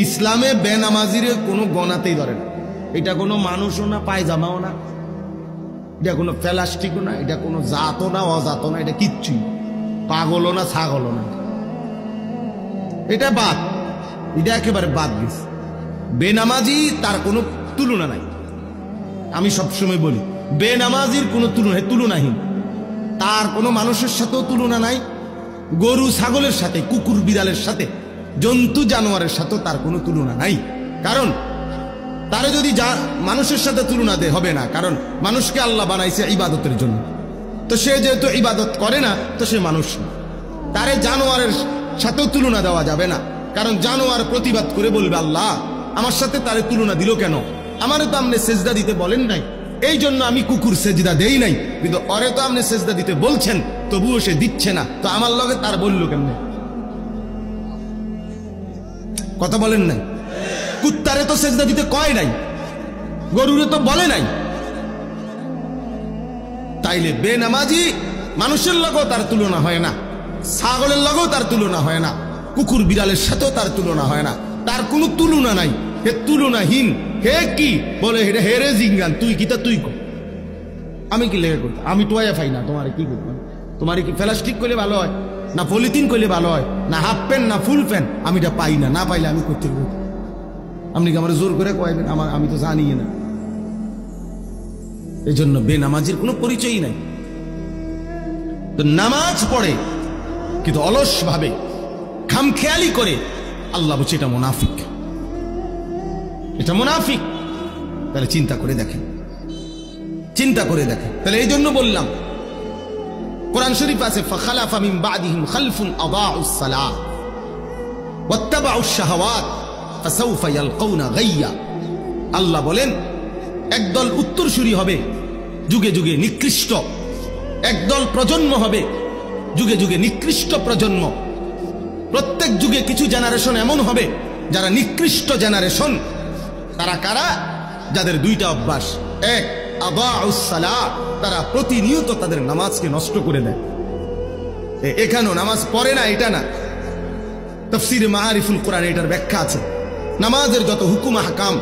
ইসলামে বেনামাজিরে কোনো গণাতেই ধরে না। এটা কোনো মানুষও না, পায়জামাও না, এটা কোনো প্লাস্টিকও না, এটা কোনো জাতও না, অজাতও না, এটা কিচ্ছুই, পাগলও না, ছাগলও না, এটা বাদ, এটা একেবারে বাদ গেছে। বেনামাজি তার কোনো তুলনা নাই। আমি সবসময় বলি বেনামাজির কোনো তুলনাহীন, তার কোনো মানুষের সাথেও তুলনা নাই, গরু ছাগলের সাথে, কুকুর বিড়ালের সাথে, জন্তু জানোয়ারের সাথেও তার কোনো তুলনা নাই। কারণ তারে যদি মানুষের সাথে তুলনা দে হবে না, কারণ মানুষকে আল্লাহ বানাইছে ইবাদতের জন্য। তো সে যেহেতু ইবাদত করে না, তো সে মানুষ না। তারে জানোয়ারের সাথেও তুলনা দেওয়া যাবে না, কারণ জানোয়ার প্রতিবাদ করে বলবে আল্লাহ আমার সাথে তারে তুলনা দিল কেন, আমারে তো আপনি সেজদা দিতে বলেন নাই, এই জন্য আমি কুকুর সেজদা দেই নাই, কিন্তু ওরে তো আপনি সেজদা দিতে বলছেন, তবুও সে দিচ্ছে না, তো আমার লগে তার বললো কেমনে? কথা বলেন নাই? কুত্তারে তো সেজদা দিতে কয় নাই, গরুরে তো বলে নাই। তাইলে বেনামাজি মানুষের লগেও তার তুলনা হয় না, ছাগলের লগেও তার তুলনা হয় না, কুকুর বিড়ালের সাথেও তার তুলনা হয় না, তার কোনো তুলনা নাই, হে তুলনাহীন। হে কি বলে হেরে হেরে জিঙ্গান, তুই কি তা তুই কর, আমি কি লেগে করতাম? আমি টোয়া পাই না, তোমার কি করতাম? তোমার কি প্লাস্টিক করলে ভালো হয়, না পলিথিন করলে ভালো হয়, না হাফ প্যান্ট, না ফুল প্যান্ট? আমি এটা পাই না, না পাইলে আমি করতে পারবো। আপনি কি আমার জোর করে কয়েবেন? আমি তো জানি না। এই জন্য বেনামাজির কোনো পরিচয়ই নাই। তো নামাজ পড়ে কিন্তু অলস ভাবে, খামখেয়ালি করে, আল্লাহ বলছে এটা মুনাফিক, এটা মুনাফিক। তাহলে চিন্তা করে দেখেন, চিন্তা করে দেখেন। তাহলে এই জন্য বললাম, কোরআন শরীফ আছে ফাখালাফা মিন বাদিহিম খালফুন আদাউস সালাহ ওয়াত্তাবাউশ শাহাওয়াত ফাসাউফা ইয়ালকাউনা গাইয়া। আল্লাহ বলেন একদল উত্তরসূরি হবে যুগে যুগে নিকৃষ্ট, একদল প্রজন্ম হবে যুগে যুগে নিকৃষ্ট প্রজন্ম। প্রত্যেক যুগে কিছু জেনারেশন এমন হবে যারা নিকৃষ্ট জেনারেশন। তারা কারা? যাদের দুইটা অভ্যাস, এক আদাউস সালাহ, তারা প্রতিনিয়ত তাদের নামাজকে নষ্ট করে দেয়। এখানেও নামাজ পড়ে না, এটা না, তাফসীরে মাআরিফুল কোরআন এটার ব্যাখ্যা আছে। নামাজের যত হুকুম আহকাম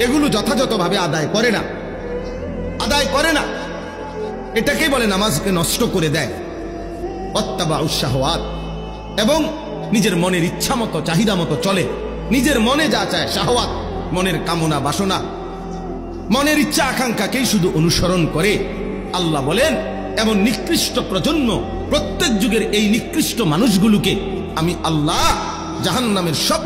এগুলো যথাযথভাবে আদায় করে না, আদায় করে না, এটাকেই বলে নামাজকে নষ্ট করে দেয়। ওয়াত্তাবাউশ শাহাওয়াত, এবং নিজের মনের ইচ্ছা মতো, চাহিদা মতো চলে, নিজের মনে যা চায়, শাহওয়াত, মনের কামনা বাসনা, মনের ইচ্ছা আকাঙ্ক্ষাকেই শুধু অনুসরণ করে। আল্লাহ বলেন এমন নিকৃষ্ট প্রজন্ম, প্রত্যেক যুগের এই নিকৃষ্ট মানুষগুলোকে আমি আল্লাহ জাহান্নামের সব